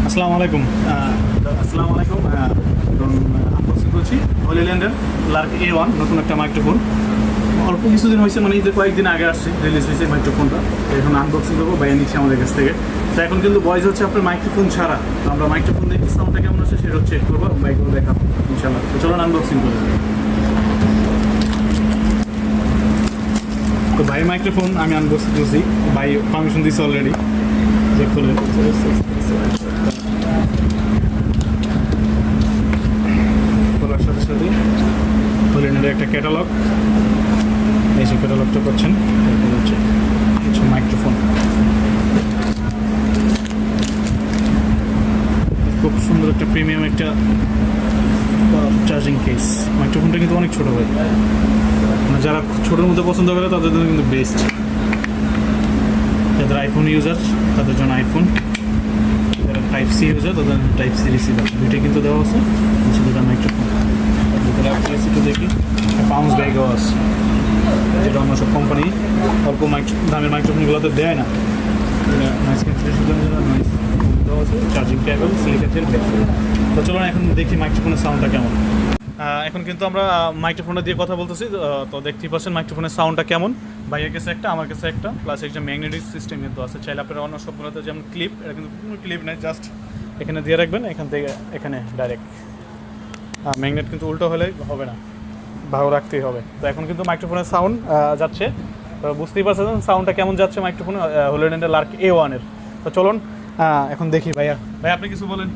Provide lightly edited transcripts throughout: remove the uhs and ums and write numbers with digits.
আসসালামু আলাইকুম। আসসালামু আলাইকুম। আনবক্সিং করছি হলিল্যান্ডের লার্ক A1 নতুন একটা মাইক্রোফোন। অল্প কিছুদিন হয়েছে, মানে ঈদের কয়েকদিন আগে আসছে, রিলিজ হয়েছে মাইক্রোফোনটা। এখন আনবক্সিং করবো, বাইরে নিচ্ছে আমাদের কাছ থেকে। তো এখন কিন্তু ভয়েস হচ্ছে আপনার মাইক্রোফোন ছাড়া। তো আমরা মাইক্রোফোন দেখি সাউন্ডটা কেমন আছে সেটা চেক করবো, বাইকগুলো দেখাবো ইনশাল্লাহ। তো চলুন আনবক্সিং করবো। তো ভাই মাইক্রোফোন আমি আনবক্সিং করছি, ভাই পারমিশন দিয়েছে অলরেডি। চেক করে খোলার সাথে সাথে হলিল্যান্ডের একটা ক্যাটালগ, এই যে ক্যাটালগটা করছেন, হচ্ছে কিছু মাইক্রোফোন। খুব সুন্দর একটা প্রিমিয়াম একটা চার্জিং কেস। মাইক্রোফোনটা কিন্তু অনেক ছোটো হয়, মানে যারা ছোটোর মধ্যে পছন্দ করে তাদের জন্য কিন্তু বেস্ট। যাদের আইফোন ইউজার তাদের জন্য আইফোন, যারা টাইপ সি ইউজার তাদের টাইপ সি রিসিভার, দুইটাই কিন্তু দেওয়া আছে। দুটা মাইক্রোফোন একটু দেখি, পাউন্স ব্যাগও আছে, যেটা অন্য সব কোম্পানি অল্প দামের মাইক্রোফোনগুলোতে দেয় না। নয়েজ ক্যান্সেলেশনের জন্য নয়েজ দেওয়া আছে, চার্জিং কেবল, সিলিকন ব্যাগ। তো চলুন এখন দেখি মাইক্রোফোনের সাউন্ডটা কেমন। এখন কিন্তু আমরা মাইক্রোফোনটা দিয়ে কথা বলতেছি, তো দেখতেই পাচ্ছেন মাইক্রোফোনের সাউন্ডটা কেমন। ভাইয়ের কাছে একটা, আমার কাছে একটা, প্লাস একটা ম্যাগনেটিক সিস্টেম কিন্তু আছে। চাইলে আপনারা অন্য সবগুলোতে যেমন ক্লিপ, এটা কিন্তু কোনো ক্লিপ নেই, জাস্ট এখানে দিয়ে রাখবেন, এখান থেকে এখানে ডাইরেক্ট। ম্যাগনেট কিন্তু উল্টো হলে হবে না, ভালো রাখতেই হবে। তো এখন কিন্তু মাইক্রোফোনের সাউন্ড যাচ্ছে, তো বুঝতেই পারছেন সাউন্ডটা কেমন যাচ্ছে মাইক্রোফোন হলিল্যান্ডের লার্ক A1 এর। তো চলুন এখন দেখি। ভাই আপনি কিছু বলেন।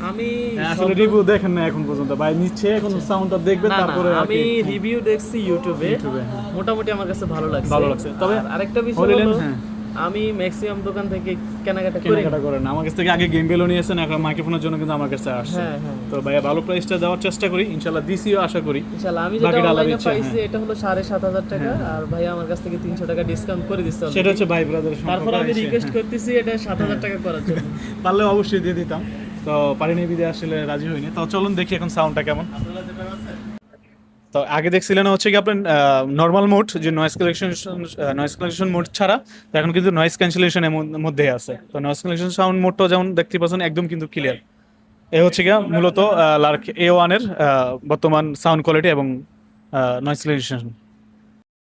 আমি আসলে রিভিউ দেখেন না এখন পর্যন্ত, ভাই নিচ্ছে এখন সাউন্ডটা দেখবেন, তারপরে আমি রিভিউ দেখছি ইউটিউবে। মোটামুটি আমার কাছে ভালো লাগছে। তবে আরেকটা বিষয় হলো, আমি ম্যাক্সিমাম দোকান থেকে কেনাকাটা করেন না। আমার কাছ থেকে আগে গেম বেলও নিয়েছেন, এখন মাইক্রোফোনের জন্য কিন্তু আমার কাছে আসছে। তো ভাইয়া ভালো প্রাইসটা দেওয়ার চেষ্টা করি, ইনশাআল্লাহ দিছিও আশা করি। ইনশাআল্লাহ আমি যেটা অনলাইনে পাইছি এটা হলো 7,500 টাকা, আর ভাইয়া আমার কাছ থেকে 300 টাকা ডিসকাউন্ট করে দিচ্ছে। সেটা হচ্ছে ভাই ব্রাদারের সম্পর্ক। তারপর আমি রিকোয়েস্ট করতেছি এটা 7,000 টাকা করার জন্য। পারলে অবশ্যই দিয়ে দিতাম, তো পারিনি বিদে আসলে রাজি হইনি। তো চলুন দেখি এখন সাউন্ডটা কেমন। তো আগে দেখছিলেন হচ্ছে কি আপনার নর্মাল মোড, যে নয়েজ কালেকশন মোড ছাড়া, তো এখন কিন্তু নয়েজ ক্যান্সেলেশনের মধ্যে আছে। তো নয়েজ কালেকশন সাউন্ড মোডটা যেমন দেখতে পাচ্ছেন একদম কিন্তু ক্লিয়ার। এ হচ্ছে গিয়া মূলত লার্ক A1 এর বর্তমান সাউন্ড কোয়ালিটি এবং নয়েজ ক্যান্সেলেশন।